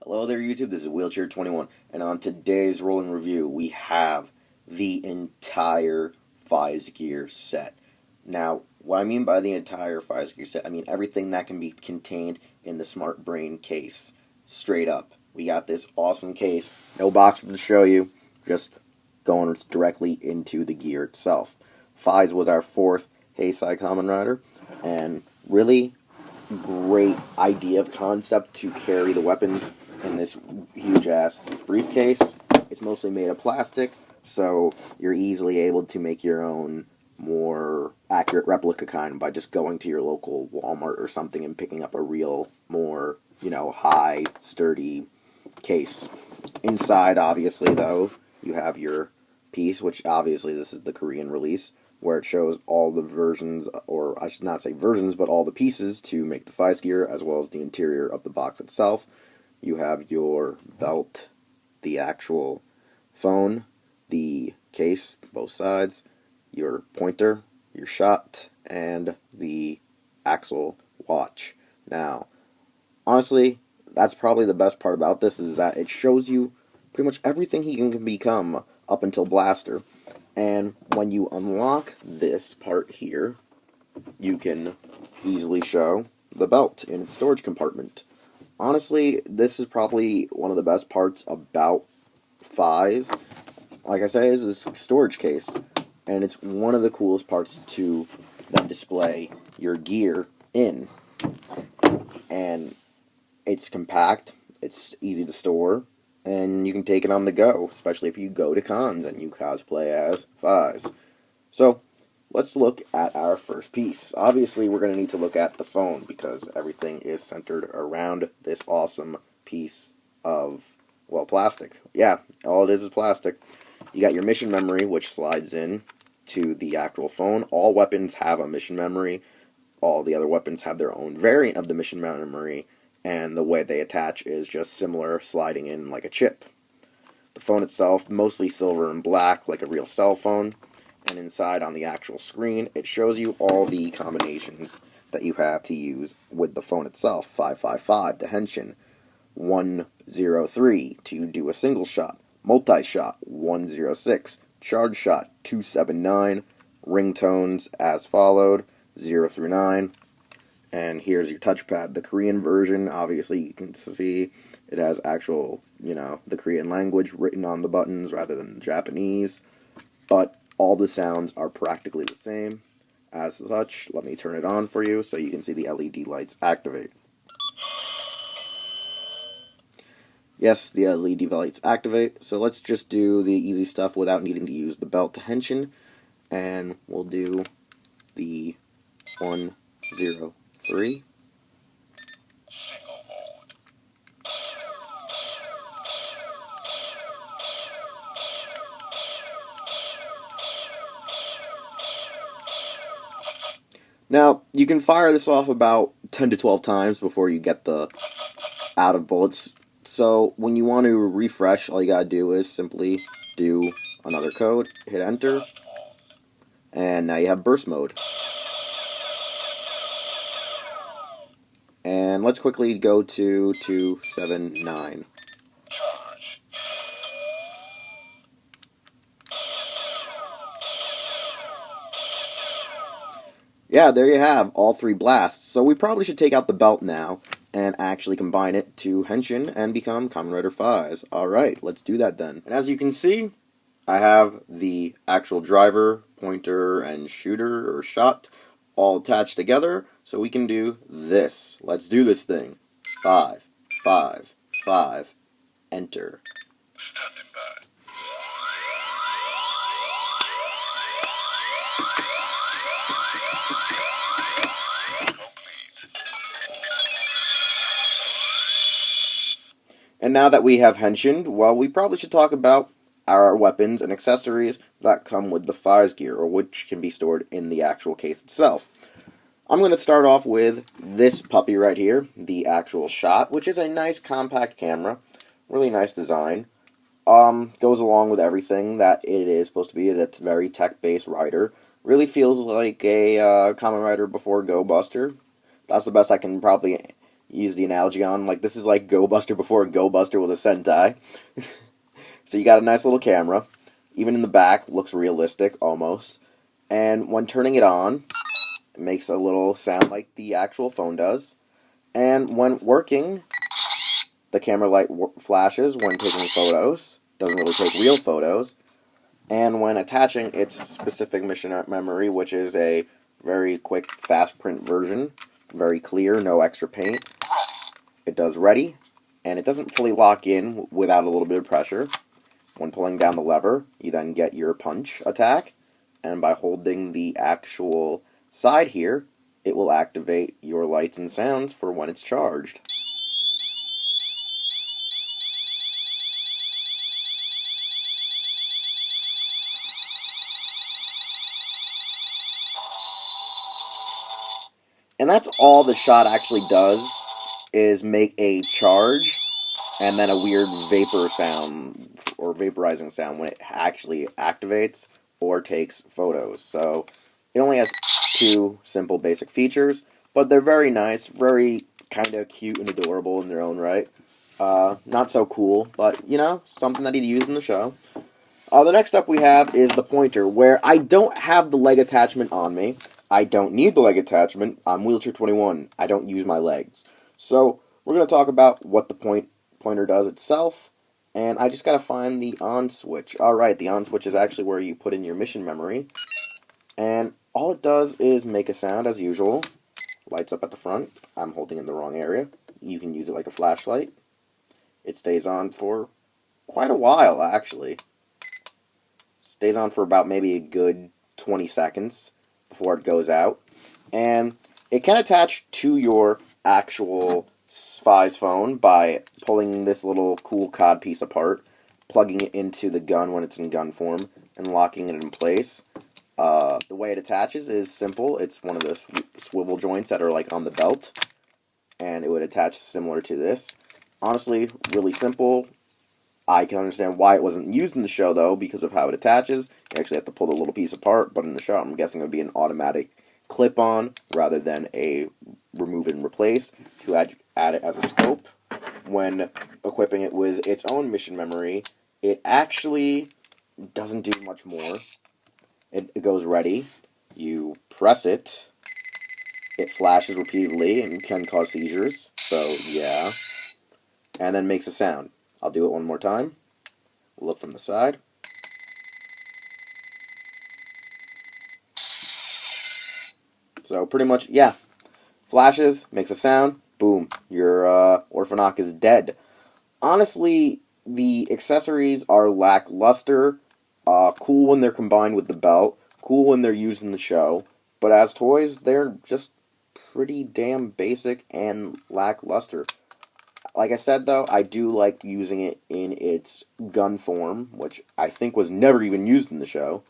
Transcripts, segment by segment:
Hello there YouTube, this is Wheelchair21, and on today's rolling review we have the entire Faiz Gear set. Now, what I mean by the entire Faiz Gear set, I mean everything that can be contained in the Smart Brain case. Straight up. We got this awesome case, no boxes to show you, just going directly into the gear itself. Faiz was our fourth Heisei Kamen Rider, and really great idea of concept to carry the weapons in this huge ass briefcase. It's mostly made of plastic, so you're easily able to make your own more accurate replica kind by just going to your local Walmart or something and picking up a real, more, high, sturdy case. Inside, obviously, though, you have your piece, which obviously this is the Korean release, where it shows all the versions, or I should not say versions, but all the pieces to make the Faiz Gear, as well as the interior of the box itself. You have your belt, the actual phone, the case, both sides, your pointer, your shot, and the Axel Watch. Now, honestly, that's probably the best part about this, is that it shows you pretty much everything he can become up until Blaster. And when you unlock this part here, you can easily show the belt in its storage compartment. Honestly, this is probably one of the best parts about Faiz. Like I say, is this storage case, and it's one of the coolest parts to then display your gear in. And it's compact, it's easy to store, and you can take it on the go, especially if you go to cons and you cosplay as Faiz. So, let's look at our first piece. Obviously, we're going to need to look at the phone, because everything is centered around this awesome piece of, well, plastic. Yeah, all it is plastic. You got your mission memory, which slides in to the actual phone. All weapons have a mission memory. All the other weapons have their own variant of the mission memory, and the way they attach is just similar, sliding in like a chip. The phone itself, mostly silver and black, like a real cell phone. And inside on the actual screen, it shows you all the combinations that you have to use with the phone itself. 555 to Henshin, 103 to do a single shot, multi-shot 106, charge shot 279, ringtones as followed 0 through 9. And here's your touchpad. The Korean version, obviously you can see it has actual, the Korean language written on the buttons rather than the Japanese. But all the sounds are practically the same. As such, let me turn it on for you so you can see the LED lights activate. Yes, the LED lights activate. So let's just do the easy stuff without needing to use the belt to Henshin. And we'll do the 103. Now, you can fire this off about 10 to 12 times before you get the out of bullets. So, when you want to refresh, all you gotta do is simply do another code, hit enter, and now you have burst mode. And let's quickly go to 279. Yeah, there you have all three blasts. So we probably should take out the belt now and actually combine it to Henshin and become Kamen Rider Faiz. Alright, let's do that then. And as you can see, I have the actual driver, pointer, and shooter or shot all attached together, so we can do this. Let's do this thing. 5, 5, 5, enter. And now that we have Henshined, well, we probably should talk about our weapons and accessories that come with the Faiz Gear, or which can be stored in the actual case itself. I'm going to start off with this puppy right here, the actual shot, which is a nice compact camera, really nice design. Goes along with everything that it is supposed to be. That's very tech-based rider. Really feels like a Kamen Rider before Go Buster. That's the best I can probably use the analogy on. Like, this is like Go Buster before Go Buster was a Sentai. So you got a nice little camera. Even in the back, looks realistic, almost. And when turning it on, it makes a little sound like the actual phone does. And when working, the camera light flashes when taking photos. Doesn't really take real photos. And when attaching its specific mission memory, which is a very quick, fast print version, very clear, no extra paint, it does ready, and it doesn't fully lock in without a little bit of pressure. When pulling down the lever, you then get your punch attack, and by holding the actual side here, it will activate your lights and sounds for when it's charged. And that's all the shot actually does, is make a charge and then a weird vapor sound or vaporizing sound when it actually activates or takes photos. So it only has two simple basic features, but they're very nice, very kind of cute and adorable in their own right. Not so cool, but you know, something that he'd use in the show. The next up we have is the pointer, where I don't have the leg attachment on me. I don't need the leg attachment. I'm wheelchair 21. I don't use my legs. So we're going to talk about what the pointer does itself, and I just got to find the on switch. Alright, the on switch is actually where you put in your mission memory, and all it does is make a sound as usual. Lights up at the front. I'm holding in the wrong area. You can use it like a flashlight. It stays on for quite a while, actually. Stays on for about maybe a good 20 seconds before it goes out. And it can attach to your actual Faiz phone by pulling this little cool cod piece apart, plugging it into the gun when it's in gun form, and locking it in place. The way it attaches is simple. It's one of the swivel joints that are like on the belt, and it would attach similar to this. Honestly, really simple. I can understand why it wasn't used in the show, though, because of how it attaches. You actually have to pull the little piece apart, but in the show, I'm guessing it would be an automatic clip-on rather than a remove and replace to add it as a scope. When equipping it with its own mission memory, it actually doesn't do much more. It goes ready. You press it. It flashes repeatedly and can cause seizures, so yeah. And then makes a sound. I'll do it one more time. We'll look from the side. So pretty much, yeah. Flashes, makes a sound, boom. Your Orphanoch is dead. Honestly, the accessories are lackluster. Cool when they're combined with the belt. Cool when they're used in the show. But as toys, they're just pretty damn basic and lackluster. Like I said, though, I do like using it in its gun form, which I think was never even used in the show.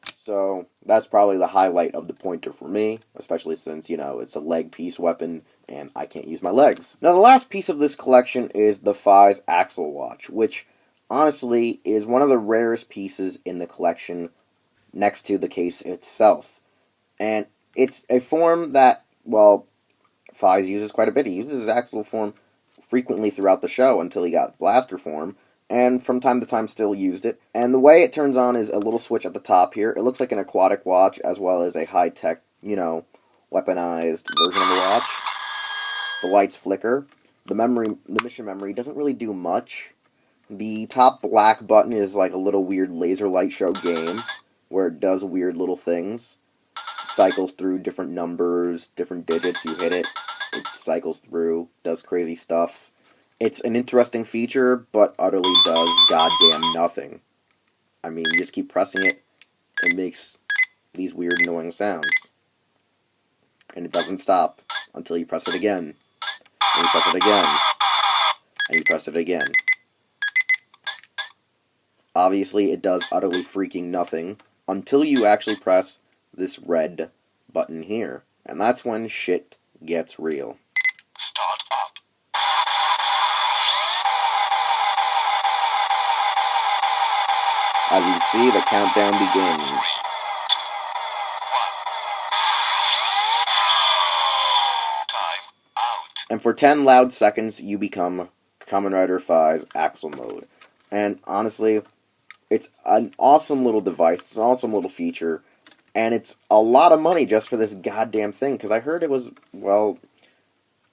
So that's probably the highlight of the pointer for me, especially since, you know, it's a leg piece weapon and I can't use my legs. Now, the last piece of this collection is the Faiz Axel Watch, which honestly is one of the rarest pieces in the collection next to the case itself. And it's a form that, well, Faiz uses quite a bit. He uses his Axel form frequently throughout the show until he got blaster form, and from time to time still used it. And the way it turns on is a little switch at the top here. It looks like an aquatic watch as well as a high-tech, you know, weaponized version of a watch. The lights flicker. The mission memory doesn't really do much. The top black button is like a little weird laser light show game where it does weird little things. Cycles through different numbers, different digits. You hit it, it cycles through, does crazy stuff. It's an interesting feature, but utterly does goddamn nothing. I mean, you just keep pressing it, it makes these weird annoying sounds. And it doesn't stop until you press it again. And you press it again. And you press it again. Obviously, it does utterly freaking nothing until you actually press this red button here. And that's when shit gets real. Start up. As you see, the countdown begins. 3, 2, 1. Time out. And for 10 loud seconds, you become Kamen Rider Faiz Axel mode. And honestly, it's an awesome little device. It's an awesome little feature. And it's a lot of money just for this goddamn thing. Because I heard it was, well,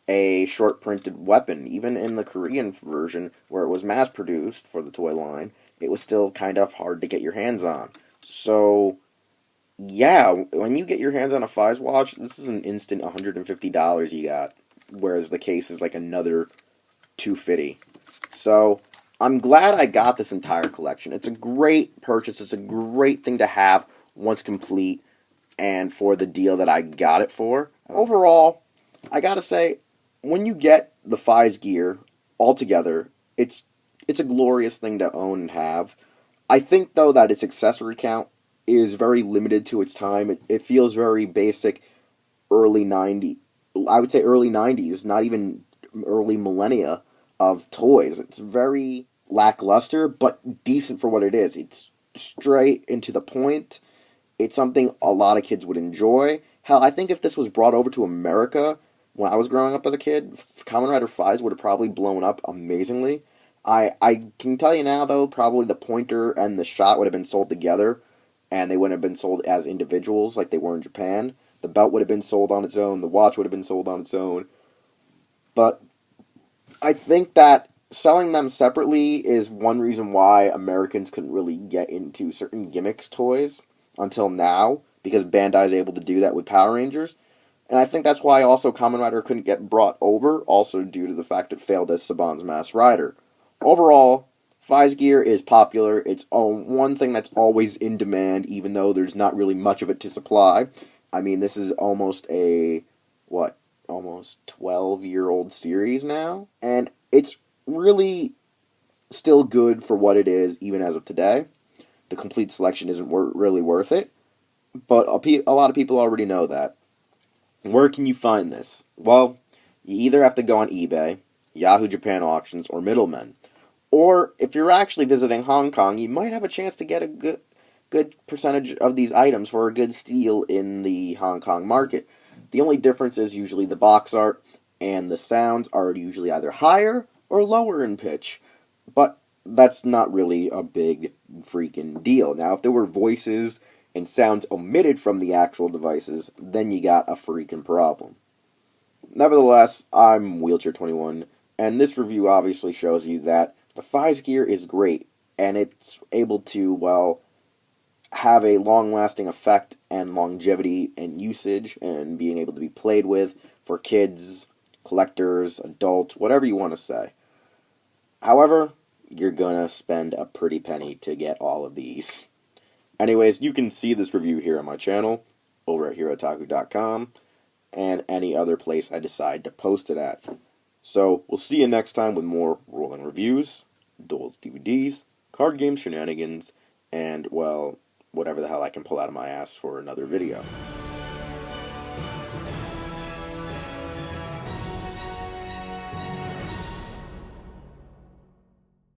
a short printed weapon. Even in the Korean version, where it was mass produced for the toy line, it was still kind of hard to get your hands on. So, yeah, when you get your hands on a Faiz watch, this is an instant $150 you got. Whereas the case is like another $250. So, I'm glad I got this entire collection. It's a great purchase. It's a great thing to have once complete, and for the deal that I got it for. Overall, I gotta say, when you get the Faiz gear altogether, it's a glorious thing to own and have. I think, though, that its accessory count is very limited to its time. It feels very basic, early 90s. I would say early 90s, not even early millennia of toys. It's very lackluster, but decent for what it is. It's straight and to the point. It's something a lot of kids would enjoy. Hell, I think if this was brought over to America when I was growing up as a kid, Kamen Rider Faiz would have probably blown up amazingly. I can tell you now, though, probably the pointer and the shot would have been sold together, and they wouldn't have been sold as individuals like they were in Japan. The belt would have been sold on its own. The watch would have been sold on its own. But I think that selling them separately is one reason why Americans couldn't really get into certain gimmicks toys until now, because Bandai is able to do that with Power Rangers. And I think that's why also Kamen Rider couldn't get brought over, also due to the fact it failed as Saban's Mass Rider. Overall, Faiz Gear is popular. It's one thing that's always in demand, even though there's not really much of it to supply. I mean, this is almost a, almost 12-year-old series now. And it's really still good for what it is, even as of today. The complete selection isn't really worth it, but a lot of people already know that. Where can you find this? Well, you either have to go on eBay, Yahoo Japan Auctions, or middlemen. Or, if you're actually visiting Hong Kong, you might have a chance to get a good percentage of these items for a good steal in the Hong Kong market. The only difference is usually the box art, and the sounds are usually either higher or lower in pitch. But that's not really a big freaking deal. Now, if there were voices and sounds omitted from the actual devices, then you got a freaking problem. Nevertheless, I'm Wheelchair21, and this review obviously shows you that the Faiz Gear is great, and it's able to, well, have a long-lasting effect and longevity and usage, and being able to be played with for kids, collectors, adults, whatever you want to say. However, you're gonna spend a pretty penny to get all of these. Anyways, you can see this review here on my channel, over at herotaku.com, and any other place I decide to post it at. So, we'll see you next time with more rolling reviews, duels, DVDs, card game shenanigans, and, well, whatever the hell I can pull out of my ass for another video.